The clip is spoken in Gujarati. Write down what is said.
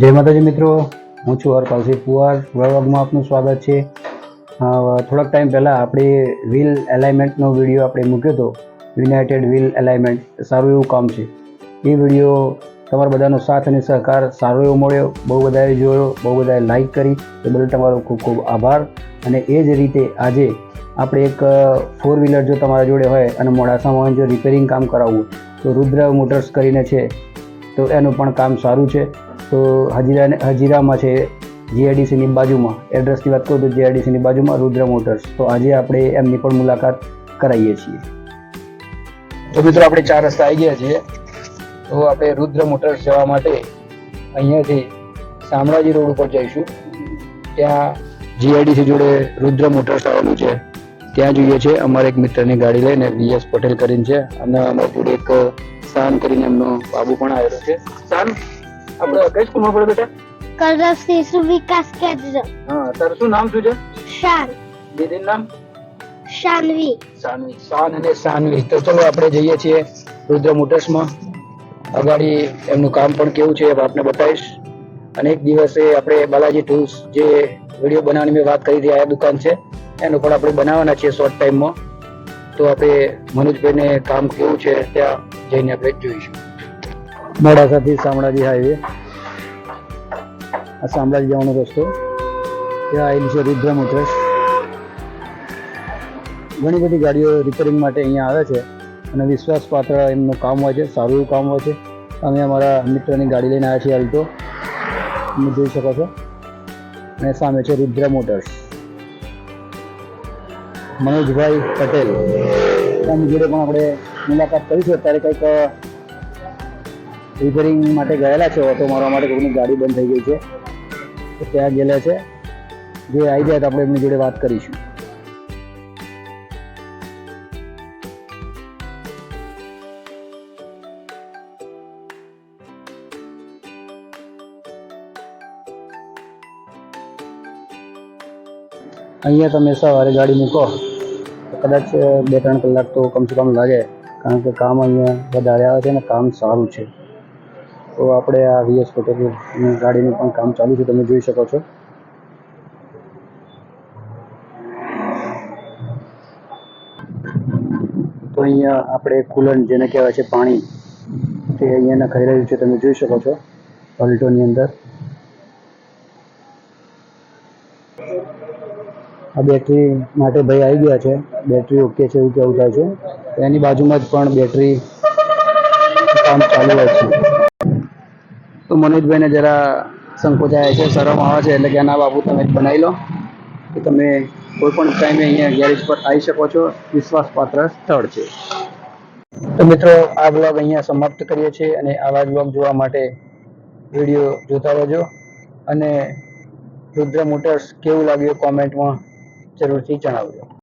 જય માતાજી મિત્રો, હું છું હરપાલસિંહ પુવાર. વ્લોગમાં આપનું સ્વાગત છે. થોડાક ટાઈમ પહેલાં આપણે વ્હીલ એલાઇનમેન્ટનો વિડીયો આપણે મૂક્યો હતો. યુનાઇટેડ વ્હીલ એલાઇનમેન્ટ સારું એવું કામ છે. એ વિડીયો તમારા બધાનો સાથ અને સહકાર સારો એવો મળ્યો. બહુ બધાએ જોયો, બહુ બધાએ લાઈક કરી. એ બદલ તમારો ખૂબ ખૂબ આભાર. અને એ જ રીતે આજે આપણે એક 4 વ્હીલર જો તમારા જોડે હોય અને મોડાસામાં જો રિપેરિંગ કામ કરાવવું તો રુદ્ર મોટર્સ કરીને છે, તો એનું પણ કામ સારું છે. તો હજીરામાં છે, જીઆઈડીસીની બાજુમાં. એડ્રેસની વાત કરું તો જીઆઈડીસીની બાજુમાં રુદ્ર મોટર્સ. તો આજે આપણે એમની પણ મુલાકાત કરાવીએ છીએ. તો મિત્રો આપણે 4 રસ્તા આવી ગયા છીએ. તો આપણે રુદ્ર મોટર્સ જવા માટે અહીંયાથી શામળાજી રોડ ઉપર જઈશું. ત્યાં જીઆઈડીસી જોડે રુદ્ર મોટર્સ આવેલું છે, ત્યાં જોઈએ છે. અમારે એક મિત્રની ગાડી લઈને VS પટેલ કરીને છે, અને અમારી જોડે એક શાન કરીને એમનો બાબુ પણ આવેલો છે. શાન, આપણે કઈ સ્કૂલમાં પડે બેટા? કલરવ શિશુ વિકાસ કેન્દ્ર. હા, તારું શું નામ શું છે? શાન. દીદીનું નામ? શાનવી. શાનવી. શાન અને શાનવી. તો ચલો આપણે જઈએ છીએ રુદ્ર મોટર્સમાં. અગાડી એમનું કામ પણ કેવું છે આપને બતાવીશ. અને એક દિવસે આપણે બાલાજી ટૂલ્સ જે વિડીયો બનાવવાની મેં વાત કરી હતી, આ દુકાન છે, એનું પણ આપણે બનાવવાના છીએ શોર્ટ ટાઈમમાં. તો આપણે મનોજભાઈને કામ કેવું છે ત્યાં જઈને આપણે જોઈશું. મોડાસાથી શામળાજી હાઈવે, આ શામળાજી જવાનો રસ્તો. ત્યાં આવેલું છે રુદ્ર મોટર્સ. ઘણી બધી ગાડીઓ રિપેરિંગ માટે અહીંયા આવે છે અને વિશ્વાસપાત્ર એમનું કામ હોય છે, સારું એવું કામ હોય છે. અમે અમારા મિત્રની ગાડી લઈને આવ્યા છીએ અલ્ટો, તમે જોઈ શકો છો. અને સામે છે રુદ્ર મોટર્સ. મનોજભાઈ પટેલ એમની જોડે પણ આપણે મુલાકાત કરીશું. અત્યારે કંઈક રિપેરિંગ માટે ગયેલા છે, ઓટો મારવા માટે. કોઈની ગાડી બંધ થઈ ગઈ છે, તો ત્યાં ગયેલા છે. જે આવી જાય તો આપણે એમની જોડે વાત કરીશું. અહીંયા તમે સવારે ગાડી મૂકો તો કદાચ 2-3 કલાક તો કમસે કમ લાગે, કારણ કે કામ અહીંયા વધારે આવે છે અને કામ સારું છે. તો આપણે આ VS પટેલની ગાડીનું પણ કામ ચાલુ છે, તમે જોઈ શકો છો. તો અહીંયા આપણે કુલર જેને કહેવાય છે પાણી, તે અહીંયા નખાઈ રહ્યું છે, તમે જોઈ શકો છો અલ્ટોની અંદર. આ બેટરી માટે ભાઈ આવી ગયા છે. બેટરી ઓકે છે એવું કહેવું થાય છે. એની બાજુમાં જ પણ બેટરી કામ ચાલુ હોય છે. તો મનોજભાઈને જરા સંકોચાય છે, શરમ આવે છે, એટલે કે ના બાબુ તમે જ બનાવી લો. તો તમે કોઈ પણ ટાઈમે અહીંયા ગેરેજ પર આવી શકો છો. વિશ્વાસપાત્ર સ્થળ છે. તો મિત્રો, આ બ્લોગ અહીંયા સમાપ્ત કરીએ છીએ. અને આવા બ્લોગ જોવા માટે વિડીયો જોતા રહેજો. અને રુદ્ર મોટર્સ કેવું લાગ્યું કોમેન્ટમાં જરૂરથી જણાવજો.